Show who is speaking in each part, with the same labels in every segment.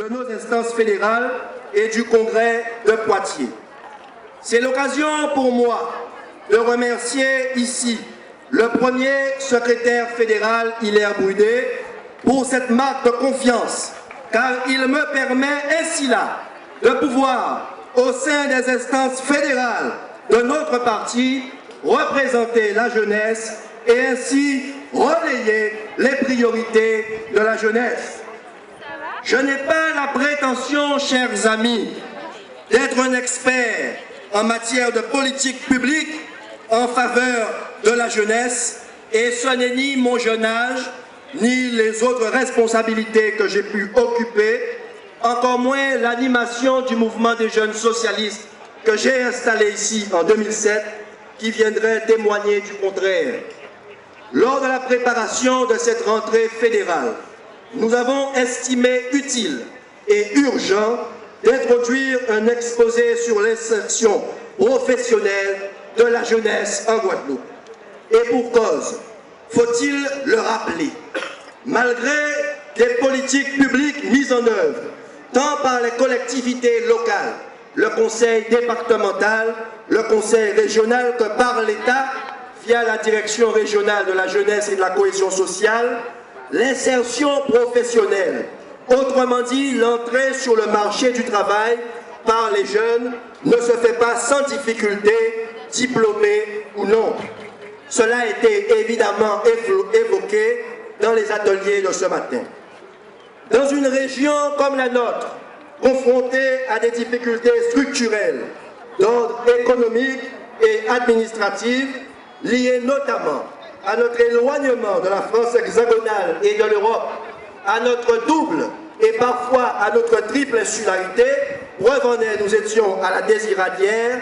Speaker 1: de nos instances fédérales et du Congrès de Poitiers. C'est l'occasion pour moi de remercier ici le premier secrétaire fédéral Hilaire Brudet pour cette marque de confiance, car il me permet ainsi là de pouvoir, au sein des instances fédérales de notre parti, représenter la jeunesse et ainsi relayer les priorités de la jeunesse. Je n'ai pas la prétention, chers amis, d'être un expert en matière de politique publique en faveur de la jeunesse, et ce n'est ni mon jeune âge, ni les autres responsabilités que j'ai pu occuper, encore moins l'animation du mouvement des jeunes socialistes que j'ai installé ici en 2007, qui viendrait témoigner du contraire. Lors de la préparation de cette rentrée fédérale, nous avons estimé utile et urgent d'introduire un exposé sur l'insertion professionnelle de la jeunesse en Guadeloupe. Et pour cause, faut-il le rappeler, malgré des politiques publiques mises en œuvre, tant par les collectivités locales, le conseil départemental, le conseil régional, que par l'État, via la direction régionale de la jeunesse et de la cohésion sociale, l'insertion professionnelle, autrement dit l'entrée sur le marché du travail par les jeunes, ne se fait pas sans difficulté, diplômés ou non. Cela a été évidemment évoqué dans les ateliers de ce matin. Dans une région comme la nôtre, confrontée à des difficultés structurelles d'ordre économique et administratif, liées notamment à notre éloignement de la France hexagonale et de l'Europe, à notre double et parfois à notre triple insularité, preuve en est, nous étions à la Désiradière,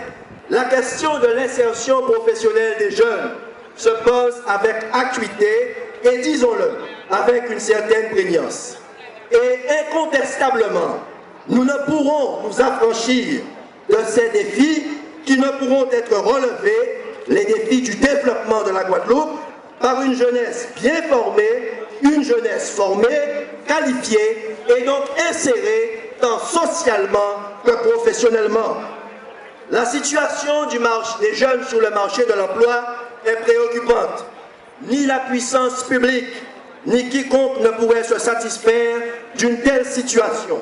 Speaker 1: la question de l'insertion professionnelle des jeunes se pose avec acuité et, disons-le, avec une certaine prégnance. Et incontestablement, nous ne pourrons nous affranchir de ces défis qui ne pourront être relevés, les défis du développement de la Guadeloupe, par une jeunesse bien formée, une jeunesse formée, qualifiée et donc insérée tant socialement que professionnellement. La situation des jeunes sur le marché de l'emploi est préoccupante. Ni la puissance publique, ni quiconque ne pourrait se satisfaire d'une telle situation.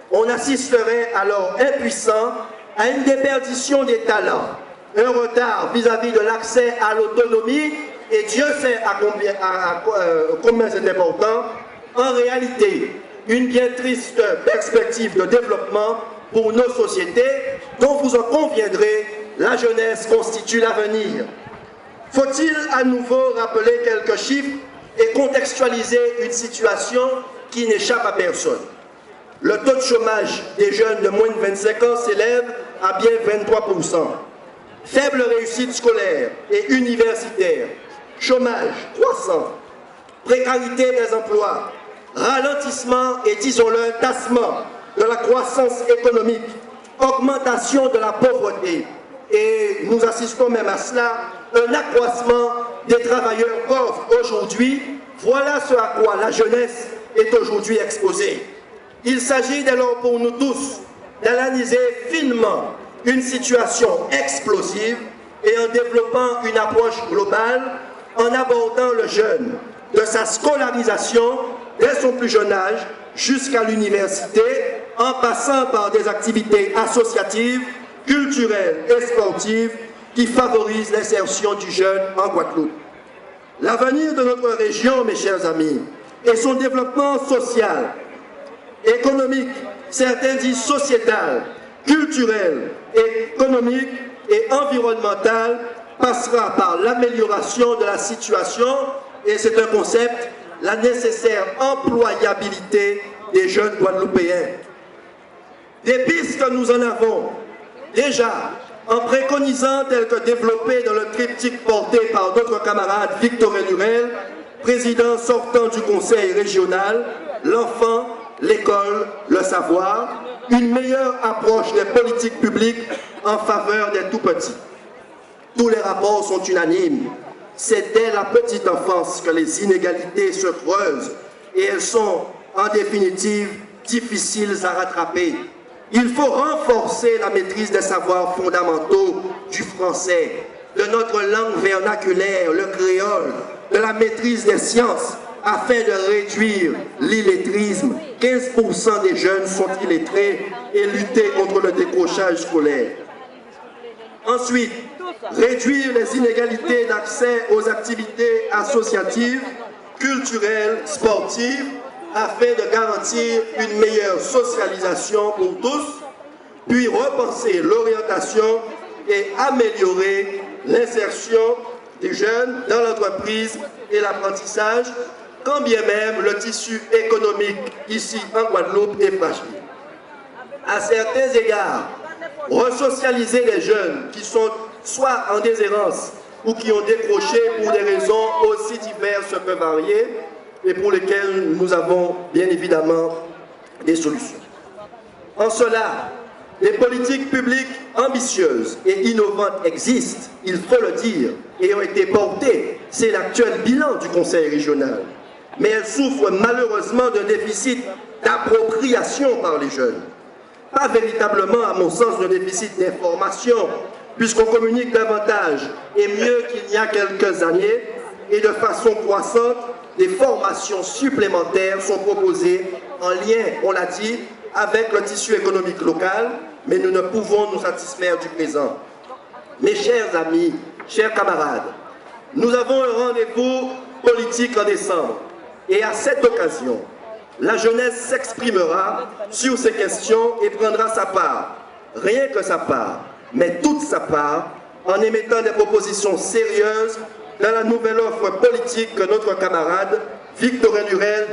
Speaker 1: On assisterait alors impuissant à une déperdition des talents, un retard vis-à-vis de l'accès à l'autonomie, et Dieu sait combien c'est important, en réalité, une bien triste perspective de développement pour nos sociétés, dont vous en conviendrez, la jeunesse constitue l'avenir. Faut-il à nouveau rappeler quelques chiffres et contextualiser une situation qui n'échappe à personne? Le taux de chômage des jeunes de moins de 25 ans s'élève à bien 23%. Faible réussite scolaire et universitaire, chômage croissant, précarité des emplois, ralentissement et, disons-le, tassement de la croissance économique, augmentation de la pauvreté, et nous assistons même à cela, un accroissement des travailleurs pauvres aujourd'hui. Voilà ce à quoi la jeunesse est aujourd'hui exposée. Il s'agit dès lors pour nous tous d'analyser finement une situation explosive et en développant une approche globale, en abordant le jeune de sa scolarisation dès son plus jeune âge jusqu'à l'université, en passant par des activités associatives, culturelles et sportives qui favorisent l'insertion du jeune en Guadeloupe. L'avenir de notre région, mes chers amis, et son développement social, économique, certains disent sociétal, culturel, économique et environnemental, passera par l'amélioration de la situation, et c'est un concept, la nécessaire employabilité des jeunes Guadeloupéens. Des pistes, nous en avons déjà, en préconisant, tel que développé dans le triptyque porté par notre camarade Victor Lurel, président sortant du conseil régional, l'enfant, l'école, le savoir, une meilleure approche des politiques publiques en faveur des tout-petits. Tous les rapports sont unanimes. C'est dès la petite enfance que les inégalités se creusent et elles sont, en définitive, difficiles à rattraper. Il faut renforcer la maîtrise des savoirs fondamentaux du français, de notre langue vernaculaire, le créole, de la maîtrise des sciences, afin de réduire l'illettrisme. 15% des jeunes sont illettrés et lutter contre le décrochage scolaire. Ensuite, réduire les inégalités d'accès aux activités associatives, culturelles, sportives, afin de garantir une meilleure socialisation pour tous, puis repenser l'orientation et améliorer l'insertion des jeunes dans l'entreprise et l'apprentissage, quand bien même le tissu économique ici en Guadeloupe est fragile. À certains égards, resocialiser les jeunes qui sont soit en déshérence ou qui ont décroché pour des raisons aussi diverses que variées et pour lesquelles nous avons bien évidemment des solutions. En cela, des politiques publiques ambitieuses et innovantes existent, il faut le dire, et ont été portées. C'est l'actuel bilan du Conseil régional. Mais elles souffrent malheureusement d'un déficit d'appropriation par les jeunes. Pas véritablement, à mon sens, d'un déficit d'information, puisqu'on communique davantage et mieux qu'il y a quelques années, et de façon croissante, des formations supplémentaires sont proposées en lien, on l'a dit, avec le tissu économique local, mais nous ne pouvons nous satisfaire du présent. Mes chers amis, chers camarades, nous avons un rendez-vous politique en décembre, et à cette occasion, la jeunesse s'exprimera sur ces questions et prendra sa part, rien que sa part, mais toute sa part, en émettant des propositions sérieuses dans la nouvelle offre politique que notre camarade Victorin Lurel,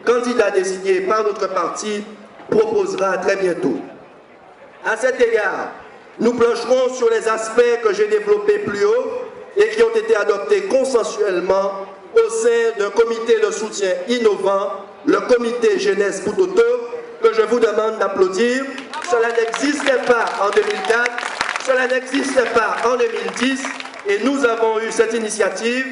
Speaker 1: candidat désigné par notre parti, proposera très bientôt. À cet égard, nous plancherons sur les aspects que j'ai développés plus haut et qui ont été adoptés consensuellement au sein d'un comité de soutien innovant, le comité Jeunesse Poutoto, que je vous demande d'applaudir. Cela n'existait pas en 2004, cela n'existait pas en 2010, et nous avons eu cette initiative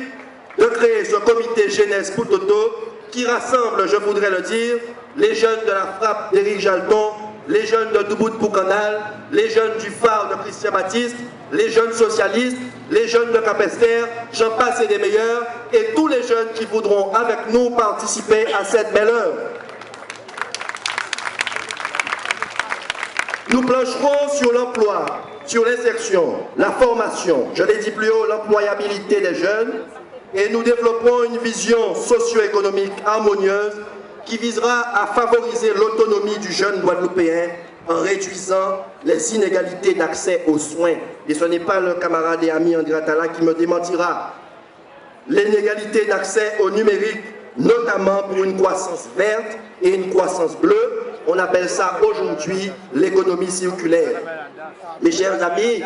Speaker 1: de créer ce comité Jeunesse Poutoto qui rassemble, je voudrais le dire, les jeunes de la frappe d'Éric Jalton, les jeunes de Doubout-Poucanal, les jeunes du phare de Christian Baptiste, les jeunes socialistes, les jeunes de Capesterre, j'en passe et des meilleurs, et tous les jeunes qui voudront avec nous participer à cette belle œuvre. Nous plancherons sur l'emploi, sur l'insertion, la formation, je l'ai dit plus haut, l'employabilité des jeunes, et nous développerons une vision socio-économique harmonieuse qui visera à favoriser l'autonomie du jeune Guadeloupéen en réduisant les inégalités d'accès aux soins. Et ce n'est pas le camarade et ami André Attala qui me démentira. L'inégalité d'accès au numérique, notamment pour une croissance verte et une croissance bleue, on appelle ça aujourd'hui l'économie circulaire. Mes chers amis,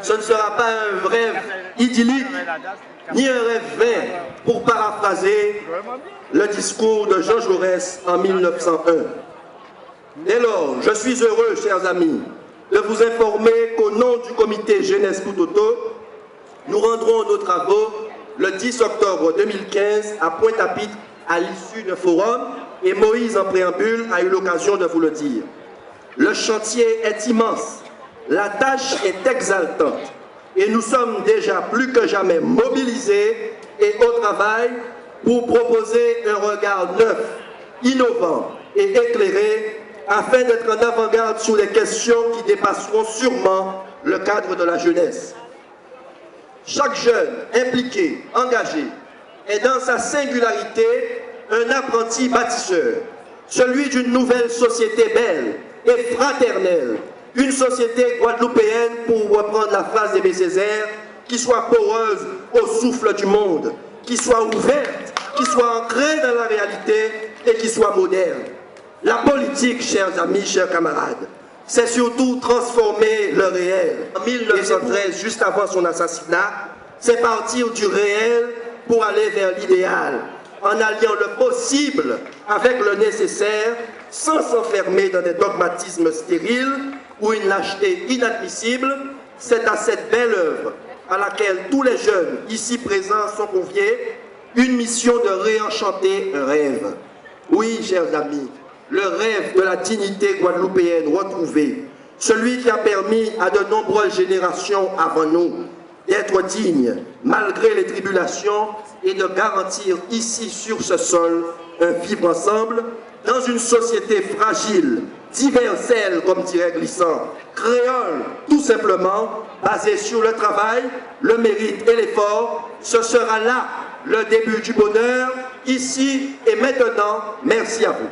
Speaker 1: ce ne sera pas un rêve idyllique, ni un rêve vain, pour paraphraser le discours de Jean Jaurès en 1901. Dès lors, je suis heureux, chers amis, de vous informer qu'au nom du comité Jeunesse Poutoto, nous rendrons nos travaux le 10 octobre 2015 à Pointe-à-Pitre à l'issue d'un forum, et Moïse en préambule a eu l'occasion de vous le dire. Le chantier est immense, la tâche est exaltante, et nous sommes déjà plus que jamais mobilisés et au travail pour proposer un regard neuf, innovant et éclairé afin d'être en avant-garde sur les questions qui dépasseront sûrement le cadre de la jeunesse. Chaque jeune impliqué, engagé, est dans sa singularité un apprenti bâtisseur, celui d'une nouvelle société belle et fraternelle, une société guadeloupéenne, pour reprendre la phrase d'Aimé Césaire, qui soit poreuse au souffle du monde, qui soit ouverte, qui soit ancrée dans la réalité et qui soit moderne. La politique, chers amis, chers camarades, c'est surtout transformer le réel. En 1913, juste avant son assassinat, c'est partir du réel pour aller vers l'idéal, en alliant le possible avec le nécessaire, sans s'enfermer dans des dogmatismes stériles ou une lâcheté inadmissible. C'est à cette belle œuvre à laquelle tous les jeunes ici présents sont conviés, une mission de réenchanter un rêve. Oui, chers amis, le rêve de la dignité guadeloupéenne retrouvée, celui qui a permis à de nombreuses générations avant nous d'être dignes malgré les tribulations et de garantir ici sur ce sol un vivre ensemble dans une société fragile, diverselle comme dirait Glissant, créole tout simplement, basée sur le travail, le mérite et l'effort. Ce sera là le début du bonheur, ici et maintenant. Merci à vous.